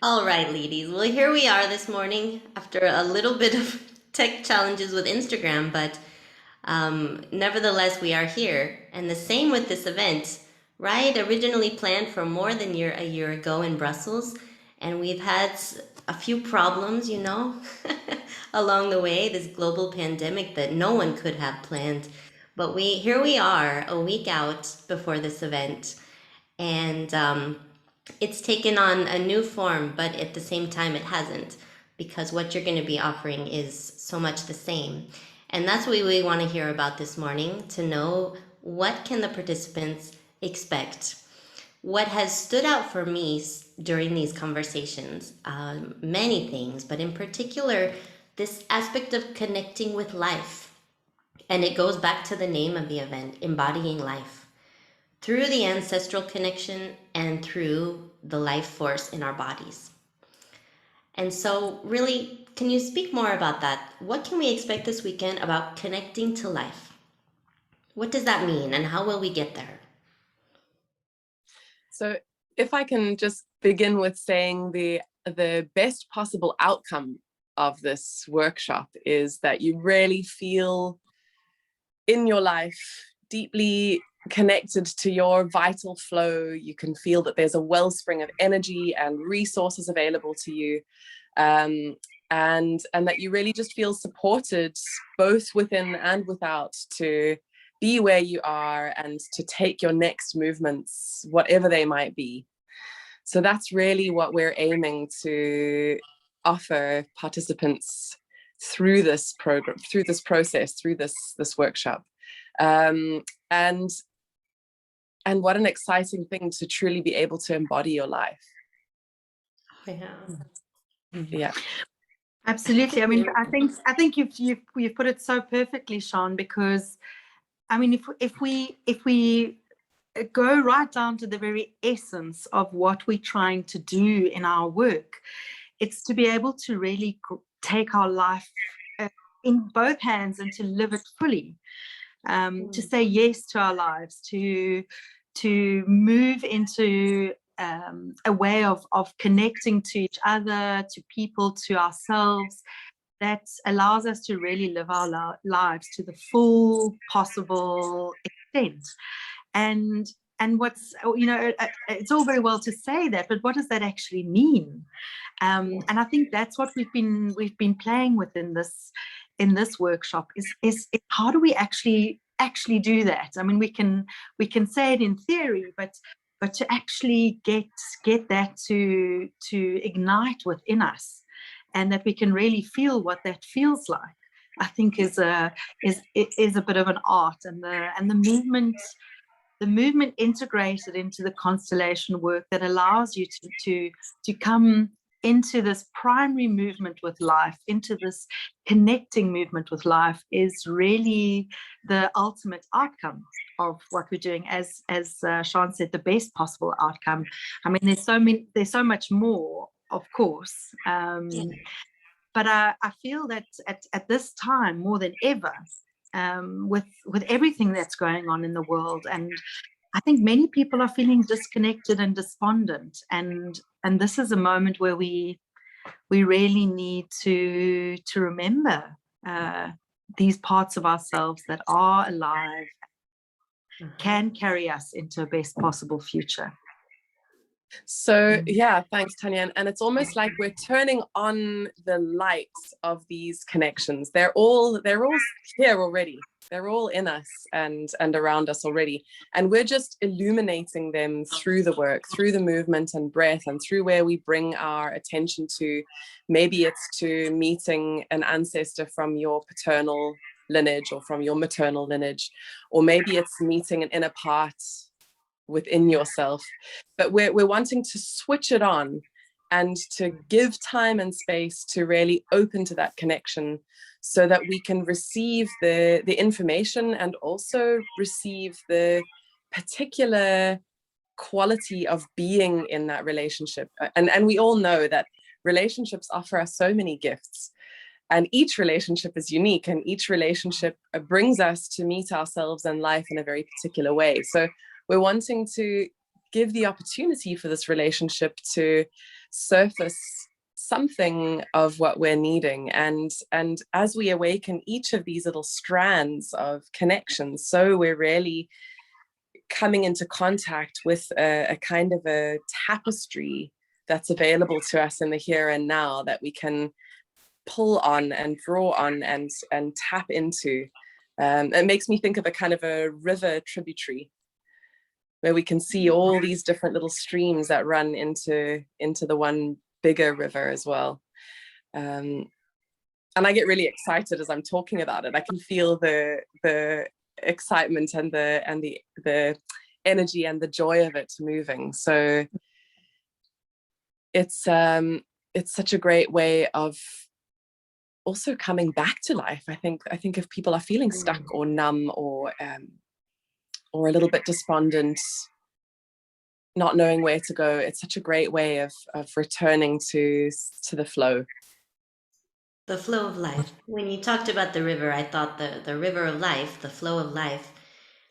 All right, ladies. Well, here we are this morning after a little bit of tech challenges with Instagram, but nevertheless, we are here. And the same with this event, right? Originally planned for more than a year ago in Brussels, and we've had a few problems, along the way. This global pandemic that no one could have planned, but we here we are, a week out before this event, and it's taken on a new form, but at the same time, it hasn't, because what you're going to be offering is so much the same. And that's what we want to hear about this morning, to know what can the participants expect. What has stood out for me during these conversations, many things, but in particular, this aspect of connecting with life. And it goes back to the name of the event, Embodying Life, through the ancestral connection and through the life force in our bodies. And so, really, can you speak more about that? What can we expect this weekend about connecting to life? What does that mean, and how will we get there? So if I can just begin with saying the best possible outcome of this workshop is that you really feel in your life deeply connected to your vital flow. You can feel that there's a wellspring of energy and resources available to you. And that you really just feel supported both within and without to be where you are and to take your next movements, whatever they might be. So that's really what we're aiming to offer participants through this program, through this process, through this workshop. Um, and and what an exciting thing to truly be able to embody your life. Yeah. Yeah. Absolutely. I mean, I think you've put it so perfectly, Sian, because I mean, if we go right down to the very essence of what we're trying to do in our work, it's to be able to really take our life in both hands and to live it fully, to say yes to our lives, to move into a way of connecting to each other, to people, to ourselves, that allows us to really live our lives to the full possible extent. And what's, it's all very well to say that, but what does that actually mean? And I think that's what we've been playing with in this workshop is how do we actually do that? I mean, we can say it in theory, but to actually get that to ignite within us, and that we can really feel what that feels like, I think is a bit of an art. And the movement integrated into the constellation work that allows you to come into this primary movement with life, into this connecting movement with life, is really the ultimate outcome of what we're doing. As Sian said, the best possible outcome. I mean, there's so much more, of course, but I feel that at this time more than ever, with everything that's going on in the world, and I think many people are feeling disconnected and despondent, and this is a moment where we really need to remember these parts of ourselves that are alive, can carry us into a best possible future. So yeah, thanks, Tanja. And it's almost like we're turning on the lights of these connections. They're all here already. They're all in us and around us already. And we're just illuminating them through the work, through the movement and breath, and through where we bring our attention to. Maybe it's to meeting an ancestor from your paternal lineage or from your maternal lineage, or maybe it's meeting an inner part within yourself. But we're wanting to switch it on and to give time and space to really open to that connection, so that we can receive the information and also receive the particular quality of being in that relationship. And we all know that relationships offer us so many gifts, and each relationship is unique, and each relationship brings us to meet ourselves and life in a very particular way. So we're wanting to give the opportunity for this relationship to surface something of what we're needing. And as we awaken each of these little strands of connections, so we're really coming into contact with a kind of a tapestry that's available to us in the here and now, that we can pull on and draw on and tap into. It makes me think of a kind of a river tributary, where we can see all these different little streams that run into the one bigger river as well. And I get really excited as I'm talking about it. I can feel the excitement and the energy and the joy of it moving. So it's such a great way of also coming back to life. I think if people are feeling stuck or numb or a little bit despondent, not knowing where to go, it's such a great way of returning to the flow. The flow of life. When you talked about the river, I thought the river of life, the flow of life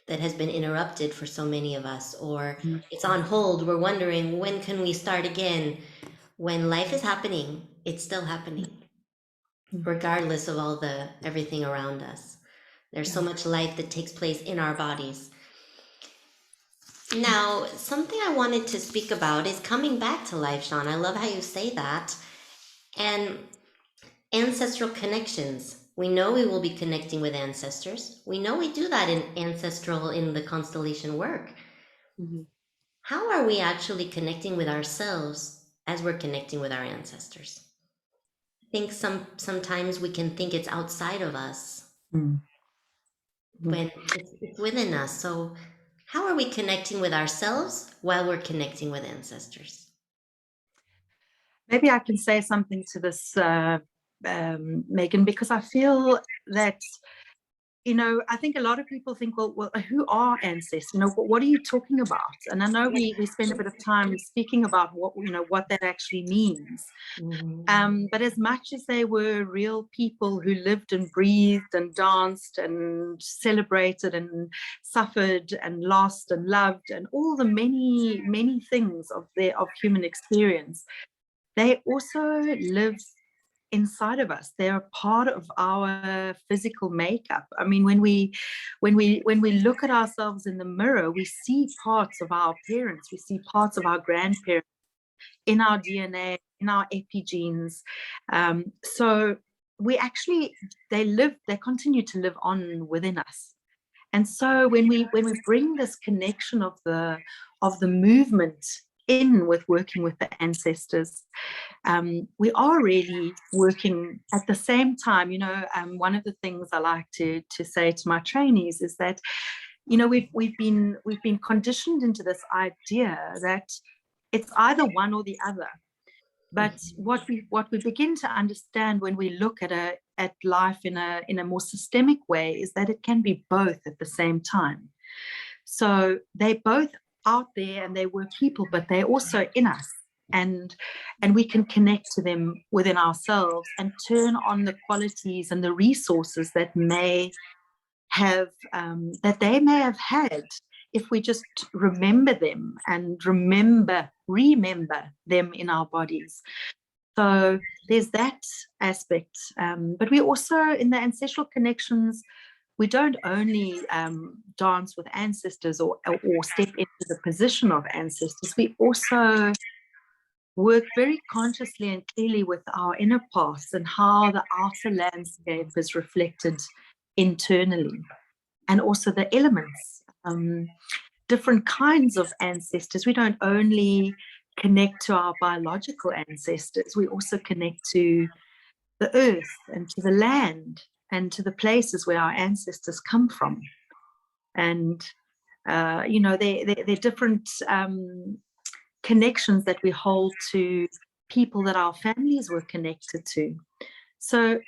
that has been interrupted for so many of us, or it's on hold. We're wondering, when can we start again? When life is happening, it's still happening, regardless of everything around us. There's so much life that takes place in our bodies. Now, something I wanted to speak about is coming back to life, Sian. I love how you say that. And ancestral connections. We know we will be connecting with ancestors. We know we do that in Ancestral, in the constellation work. Mm-hmm. How are we actually connecting with ourselves as we're connecting with our ancestors? I think sometimes we can think it's outside of us when it's within us. So how are we connecting with ourselves while we're connecting with ancestors? Maybe I can say something to this, Megan, because I feel that, I think a lot of people think, well, who are ancestors? What are you talking about? And I know we spend a bit of time speaking about what that actually means. But as much as they were real people who lived and breathed and danced and celebrated and suffered and lost and loved and all the many, many things of human experience, they also live inside of us. They're a part of our physical makeup. I mean, when we look at ourselves in the mirror, we see parts of our parents, we see parts of our grandparents in our DNA, in our epigenes. So they continue to live on within us. And so when we bring this connection of the movement in with working with the ancestors, we are really working at the same time. One of the things I like to say to my trainees is that, we've been conditioned into this idea that it's either one or the other. But what we begin to understand when we look at life in a more systemic way is that it can be both at the same time. So they both out there and they were people, but they're also in us, and we can connect to them within ourselves and turn on the qualities and the resources that they may have had if we just remember them and remember them in our bodies. So there's that aspect, but we also, in the ancestral connections, we don't only dance with ancestors or step into the position of ancestors. We also work very consciously and clearly with our inner paths and how the outer landscape is reflected internally, and also the elements, different kinds of ancestors. We don't only connect to our biological ancestors, we also connect to the earth and to the land and to the places where our ancestors come from. And they're different connections that we hold to people that our families were connected to. So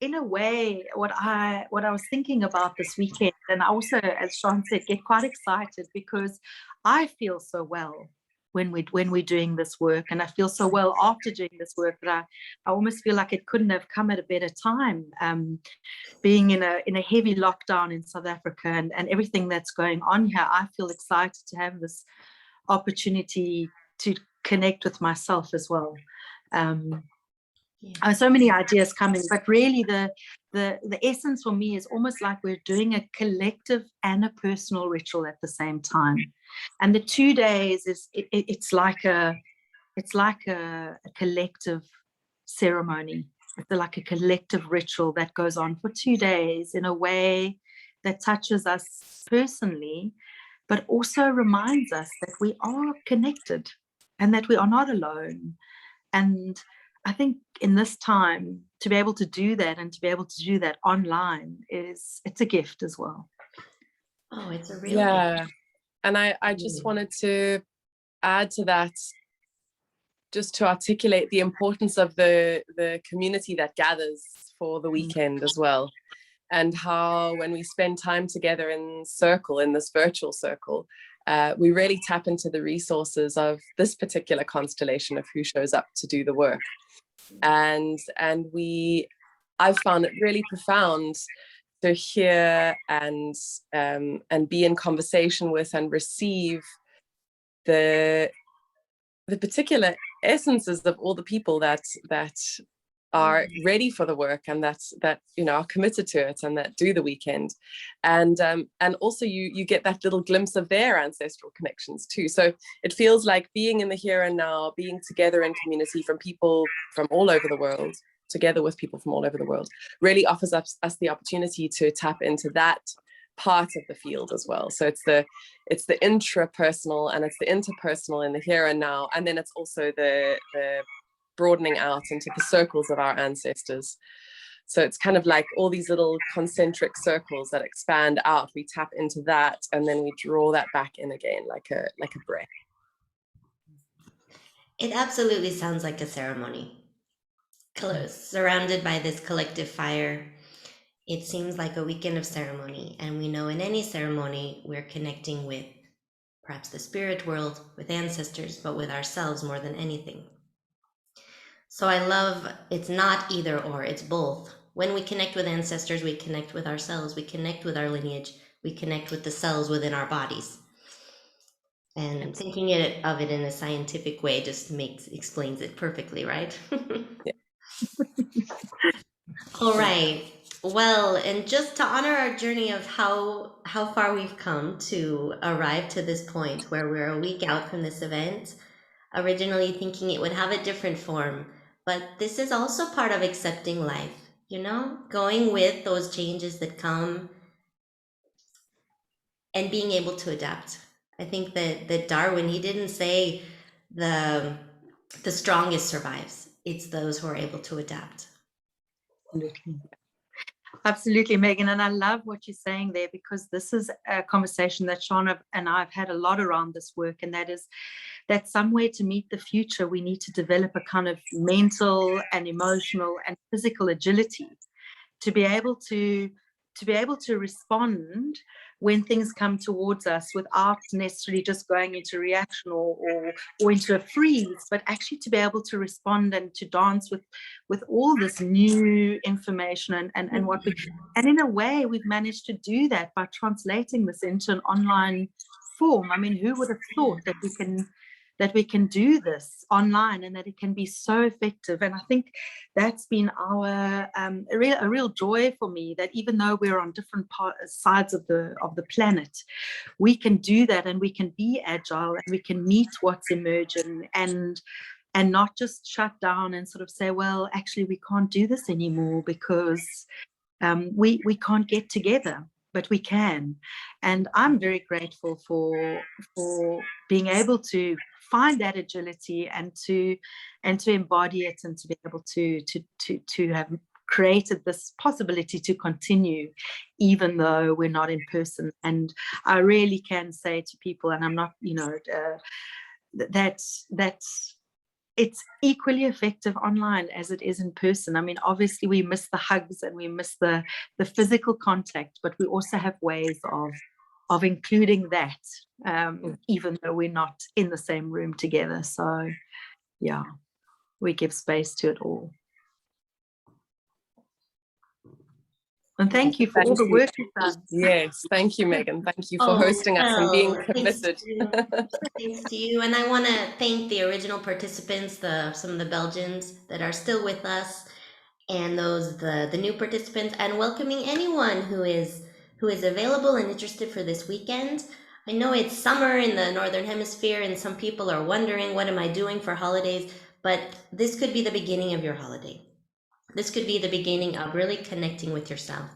in a way, what I was thinking about this weekend, and I also, as Sian said, get quite excited because I feel so well when we're doing this work, and I feel so well after doing this work that I almost feel like it couldn't have come at a better time, being in a heavy lockdown in South Africa and everything that's going on here. I feel excited to have this opportunity to connect with myself as well. So many ideas coming, but really the essence for me is almost like we're doing a collective and a personal ritual at the same time. And the 2 days is it's like a collective ceremony. It's like a collective ritual that goes on for 2 days in a way that touches us personally, but also reminds us that we are connected and that we are not alone. And I think in this time, to be able to do that and to be able to do that online it's a gift as well. Oh, it's a real gift. And I just wanted to add to that, just to articulate the importance of the community that gathers for the weekend as well. And how when we spend time together in this virtual circle, we really tap into the resources of this particular constellation of who shows up to do the work. And I've found it really profound to hear and be in conversation with and receive the particular essences of all the people that are ready for the work and that are committed to it and that do the weekend, and also you get that little glimpse of their ancestral connections too. So it feels like being in the here and now, being together in community from people from all over the world, together with people from all over the world, really offers us the opportunity to tap into that part of the field as well. So it's the intrapersonal and it's the interpersonal in the here and now, and then it's also the broadening out into the circles of our ancestors. So it's kind of like all these little concentric circles that expand out. We tap into that and then we draw that back in again, like a breath. It absolutely sounds like a ceremony. Surrounded by this collective fire, it seems like a weekend of ceremony. And we know in any ceremony, we're connecting with perhaps the spirit world, with ancestors, but with ourselves more than anything. So I love, it's not either or, it's both. When we connect with ancestors, we connect with ourselves, we connect with our lineage, we connect with the cells within our bodies. And thinking of it in a scientific way just explains it perfectly, right? Yeah. All right. Well, and just to honor our journey of how far we've come to arrive to this point where we're a week out from this event, originally thinking it would have a different form, but this is also part of accepting life, going with those changes that come and being able to adapt. I think that Darwin, he didn't say the strongest survives. It's those who are able to adapt. Absolutely, Megan. And I love what you're saying there, because this is a conversation that Sean and I have had a lot around this work. And that is that somewhere to meet the future, we need to develop a kind of mental and emotional and physical agility to be able to respond when things come towards us without necessarily just going into reaction or into a freeze, but actually to be able to respond and to dance with all this new information and what we, and in a way we've managed to do that by translating this into an online form. I mean, who would have thought that we can do this online and that it can be so effective? And I think that's been a real joy for me, that even though we're on different sides of the planet, we can do that and we can be agile and we can meet what's emerging and not just shut down and sort of say, well, actually we can't do this anymore because we can't get together. But we can. And I'm very grateful for being able to find that agility and to embody it, and to be able to have created this possibility to continue even though we're not in person. And I really can say to people, and I'm not, that's it's equally effective online as it is in person. I mean, obviously we miss the hugs and we miss the physical contact, but we also have ways of including that, even though we're not in the same room together. So yeah, we give space to it all. And thank you for all Thank the you. work you've done. Yes, thank you, Megan. Thank you for Oh, hosting us and being well, committed. thanks to you. And I want to thank the original participants, some of the Belgians that are still with us, and the new participants, and welcoming anyone who is available and interested for this weekend. I know it's summer in the Northern Hemisphere, and some people are wondering, what am I doing for holidays? But this could be the beginning of your holiday. This could be the beginning of really connecting with yourself,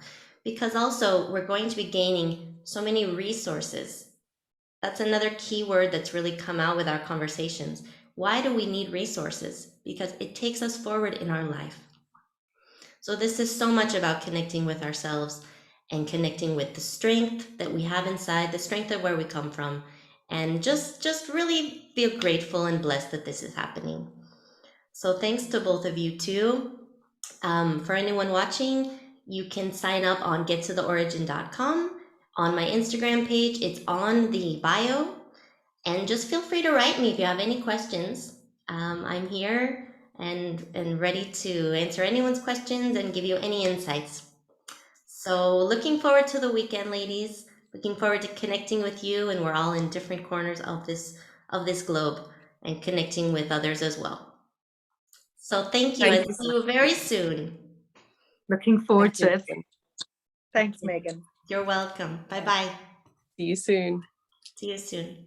because also we're going to be gaining so many resources. That's another key word that's really come out with our conversations. Why do we need resources? Because it takes us forward in our life. So this is so much about connecting with ourselves and connecting with the strength that we have inside, the strength of where we come from, and just really feel grateful and blessed that this is happening. So thanks to both of you too. For anyone watching, you can sign up on gettotheorigin.com. On my Instagram page, it's on the bio. And just feel free to write me if you have any questions. I'm here and ready to answer anyone's questions and give you any insights. So looking forward to the weekend, ladies. Looking forward to connecting with you, and we're all in different corners of this globe and connecting with others as well. So thank you, and see you very soon. Looking forward to it. Megan. Thanks, Megan. You're welcome. Bye-bye. See you soon. See you soon.